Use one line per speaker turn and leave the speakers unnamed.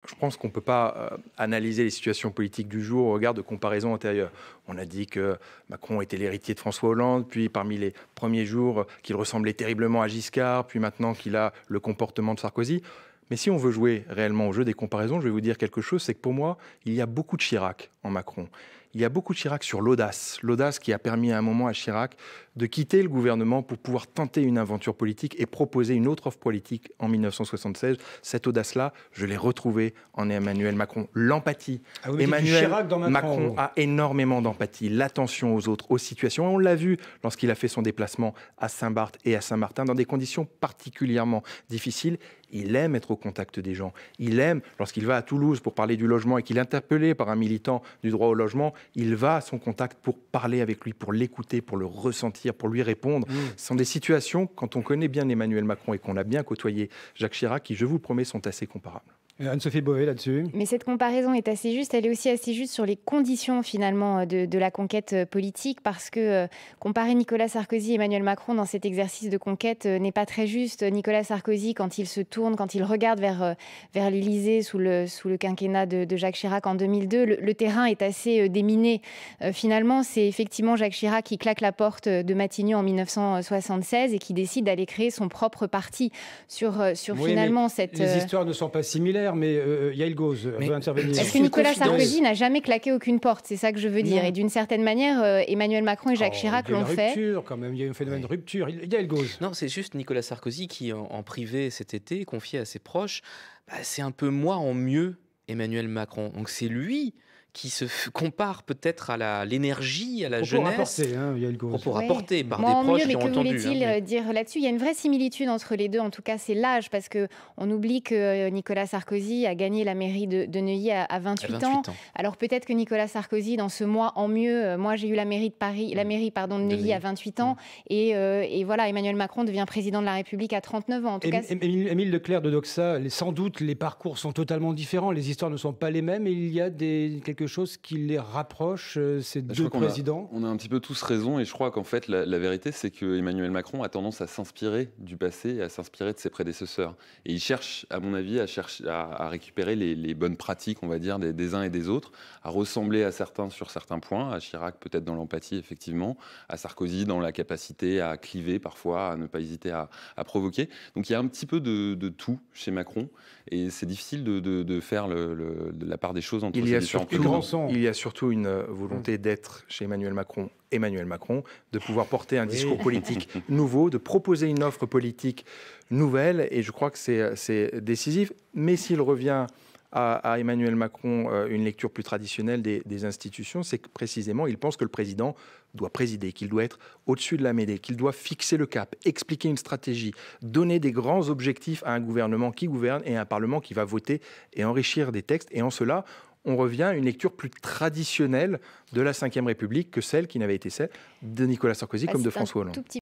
je pense qu'on ne peut pas analyser les situations politiques du jour au regard de comparaisons antérieures. On a dit que Macron était l'héritier de François Hollande, puis parmi les premiers jours qu'il ressemblait terriblement à Giscard, puis maintenant qu'il a le comportement de Sarkozy. Mais si on veut jouer réellement au jeu des comparaisons, je vais vous dire quelque chose, c'est que pour moi, il y a beaucoup de Chirac en Macron. Il y a beaucoup de Chirac sur l'audace. L'audace qui a permis à un moment à Chirac de quitter le gouvernement pour pouvoir tenter une aventure politique et proposer une autre offre politique en 1976. Cette audace-là, je l'ai retrouvée en Emmanuel Macron. L'empathie.
Ah oui,
Emmanuel
Macron
a énormément d'empathie, l'attention aux autres, aux situations. On l'a vu lorsqu'il a fait son déplacement à Saint-Barth et à Saint-Martin dans des conditions particulièrement difficiles. Il aime être au contact des gens. Il aime, lorsqu'il va à Toulouse pour parler du logement et qu'il est interpellé par un militant du droit au logement, il va à son contact pour parler avec lui, pour l'écouter, pour le ressentir, pour lui répondre. Ce sont des situations, quand on connaît bien Emmanuel Macron et qu'on a bien côtoyé Jacques Chirac, qui, je vous le promets, sont assez comparables.
Anne-Sophie Boé là-dessus.
Mais cette comparaison est assez juste. Elle est aussi assez juste sur les conditions finalement de la conquête politique, parce que comparer Nicolas Sarkozy et Emmanuel Macron dans cet exercice de conquête n'est pas très juste. Nicolas Sarkozy, quand il se tourne, quand il regarde vers l'Élysée sous le quinquennat de Jacques Chirac en 2002, le terrain est assez déminé. Finalement, c'est effectivement Jacques Chirac qui claque la porte de Matignon en 1976 et qui décide d'aller créer son propre parti sur
Oui,
finalement cette...
Les histoires ne sont pas similaires. Mais Yael Gauze veut intervenir.
Parce que Nicolas Sarkozy n'a jamais claqué aucune porte, c'est ça que je veux dire. Et d'une certaine manière, Emmanuel Macron et Jacques Chirac l'ont fait.
Il y a une rupture quand même, il y a un phénomène de rupture. Yael Gauze.
Non, c'est juste Nicolas Sarkozy qui, en privé cet été, confiait à ses proches, c'est un peu moi en mieux Emmanuel Macron. Donc c'est lui qui se compare peut-être à l'énergie, à la jeunesse.
Propos
rapportés par des
Moi,
proches
mieux,
qui ont
mais que
entendu.
voulait-il dire là-dessus? Il y a une vraie similitude entre les deux, en tout cas c'est l'âge, parce qu'on oublie que Nicolas Sarkozy a gagné la mairie de Neuilly à 28 ans. Alors peut-être que Nicolas Sarkozy, dans ce moi en mieux, moi j'ai eu la mairie de Neuilly à 28 ans, et voilà, Emmanuel Macron devient président de la République à 39 ans. En tout cas,
Émile Leclerc de Doxa, sans doute les parcours sont totalement différents, les histoires ne sont pas les mêmes, et il y a quelque chose qui les rapproche, ces deux présidents.
On a un petit peu tous raison, et je crois qu'en fait la vérité c'est que Emmanuel Macron a tendance à s'inspirer du passé et à s'inspirer de ses prédécesseurs, et il cherche à mon avis à récupérer les bonnes pratiques, on va dire, des uns et des autres, à ressembler à certains sur certains points, à Chirac peut-être dans l'empathie effectivement, à Sarkozy dans la capacité à cliver parfois, à ne pas hésiter à provoquer. Donc il y a un petit peu de tout chez Macron, et c'est difficile de faire de la part des choses entre ces différents présidents.
Il y a surtout une volonté d'être chez Emmanuel Macron, de pouvoir porter un discours politique nouveau, de proposer une offre politique nouvelle, et je crois que c'est décisif. Mais s'il revient à Emmanuel Macron une lecture plus traditionnelle des institutions, c'est que précisément il pense que le président doit présider, qu'il doit être au-dessus de la mêlée, qu'il doit fixer le cap, expliquer une stratégie, donner des grands objectifs à un gouvernement qui gouverne et à un parlement qui va voter et enrichir des textes. Et en cela, on revient à une lecture plus traditionnelle de la Ve République que celle qui n'avait été celle de Nicolas Sarkozy comme de François Hollande.